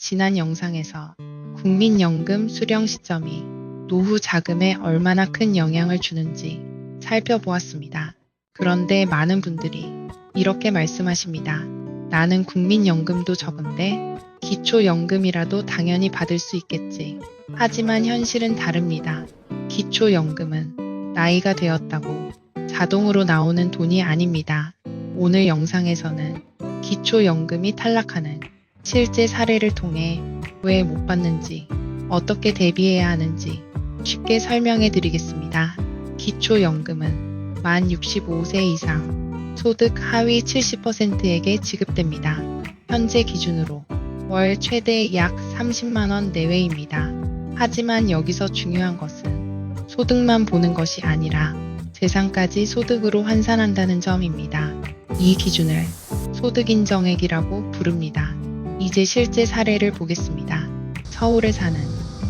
지난 영상에서 국민연금 수령 시점이 노후 자금에 얼마나 큰 영향을 주는지 살펴보았습니다. 그런데 많은 분들이 이렇게 말씀하십니다. 나는 국민연금도 적은데 기초연금이라도 당연히 받을 수 있겠지. 하지만 현실은 다릅니다. 기초연금은 나이가 되었다고 자동으로 나오는 돈이 아닙니다. 오늘 영상에서는 기초연금이 탈락하는 실제 사례를 통해 왜 못 받는지, 어떻게 대비해야 하는지 쉽게 설명해 드리겠습니다. 기초연금은 만 65세 이상 소득 하위 70%에게 지급됩니다. 현재 기준으로 월 최대 약 30만원 내외입니다. 하지만 여기서 중요한 것은 소득만 보는 것이 아니라 재산까지 소득으로 환산한다는 점입니다. 이 기준을 소득인정액이라고 부릅니다. 이제 실제 사례를 보겠습니다. 서울에 사는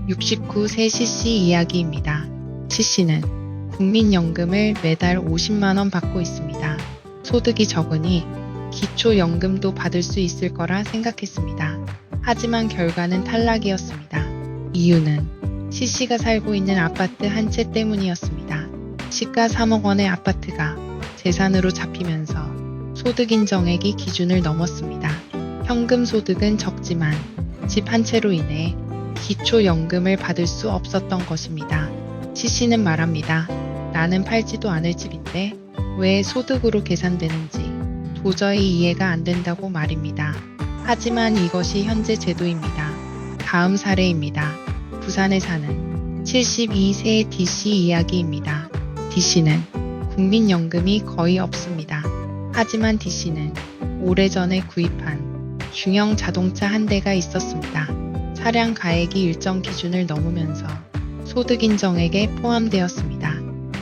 69세 C씨 이야기입니다. C씨는 국민연금을 매달 50만원 받고 있습니다. 소득이 적으니 기초연금도 받을 수 있을 거라 생각했습니다. 하지만 결과는 탈락이었습니다. 이유는 C씨가 살고 있는 아파트 한 채 때문이었습니다. 시가 3억 원의 아파트가 재산으로 잡히면서 소득인정액이 기준을 넘었습니다. 현금 소득은 적지만 집 한 채로 인해 기초연금을 받을 수 없었던 것입니다. C씨는 말합니다. 나는 팔지도 않을 집인데 왜 소득으로 계산되는지 도저히 이해가 안 된다고 말입니다. 하지만 이것이 현재 제도입니다. 다음 사례입니다. 부산에 사는 72세 D씨 이야기입니다. D씨는 국민연금이 거의 없습니다. 하지만 D씨는 오래전에 구입한 중형 자동차 한 대가 있었습니다. 차량 가액이 일정 기준을 넘으면서 소득인정액에 포함되었습니다.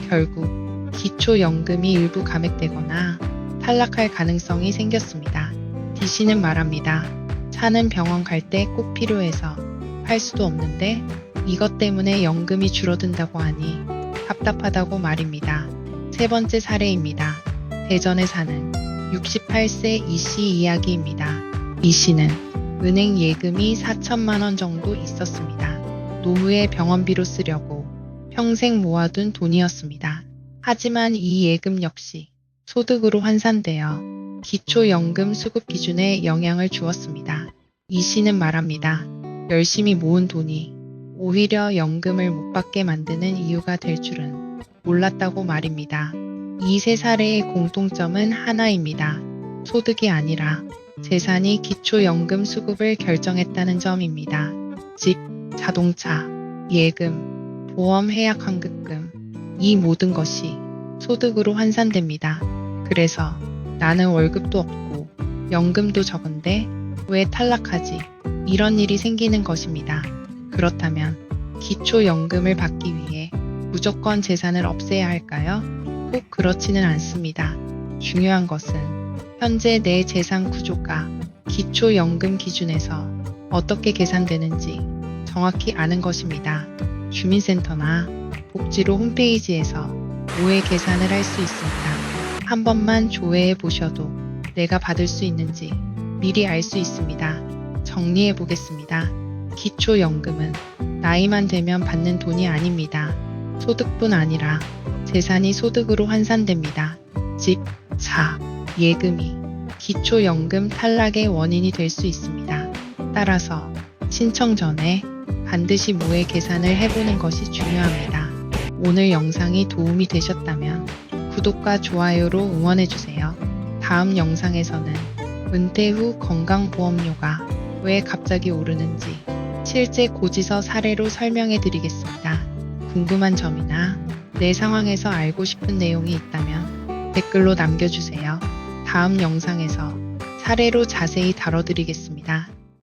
결국 기초연금이 일부 감액되거나 탈락할 가능성이 생겼습니다. D씨는 말합니다. 차는 병원 갈 때 꼭 필요해서 팔 수도 없는데 이것 때문에 연금이 줄어든다고 하니 답답하다고 말입니다. 세 번째 사례입니다. 대전에 사는 68세 E씨 이야기입니다. E씨는 은행 예금이 4천만원 정도 있었습니다. 노후에 병원비로 쓰려고 평생 모아둔 돈이었습니다. 하지만 이 예금 역시 소득으로 환산되어 기초연금 수급 기준에 영향을 주었습니다. E씨는 말합니다. 열심히 모은 돈이 오히려 연금을 못 받게 만드는 이유가 될 줄은 몰랐다고 말입니다. 이 세 사례의 공통점은 하나입니다. 소득이 아니라 재산이 기초연금 수급을 결정했다는 점입니다. 집, 자동차, 예금, 보험 해약 환급금, 이 모든 것이 소득으로 환산됩니다. 그래서 나는 월급도 없고 연금도 적은데 왜 탈락하지? 이런 일이 생기는 것입니다. 그렇다면 기초연금을 받기 위해 무조건 재산을 없애야 할까요? 꼭 그렇지는 않습니다. 중요한 것은 현재 내 재산 구조가 기초연금 기준에서 어떻게 계산되는지 정확히 아는 것입니다. 주민센터나 복지로 홈페이지에서 모의 계산을 할 수 있습니다. 한 번만 조회해 보셔도 내가 받을 수 있는지 미리 알 수 있습니다. 정리해 보겠습니다. 기초연금은 나이만 되면 받는 돈이 아닙니다. 소득뿐 아니라 재산이 소득으로 환산됩니다. 집, 차, 예금이 기초연금 탈락의 원인이 될 수 있습니다. 따라서 신청 전에 반드시 모의 계산을 해보는 것이 중요합니다. 오늘 영상이 도움이 되셨다면 구독과 좋아요로 응원해주세요. 다음 영상에서는 은퇴 후 건강보험료가 왜 갑자기 오르는지 실제 고지서 사례로 설명해 드리겠습니다. 궁금한 점이나 내 상황에서 알고 싶은 내용이 있다면 댓글로 남겨주세요. 다음 영상에서 사례로 자세히 다뤄드리겠습니다.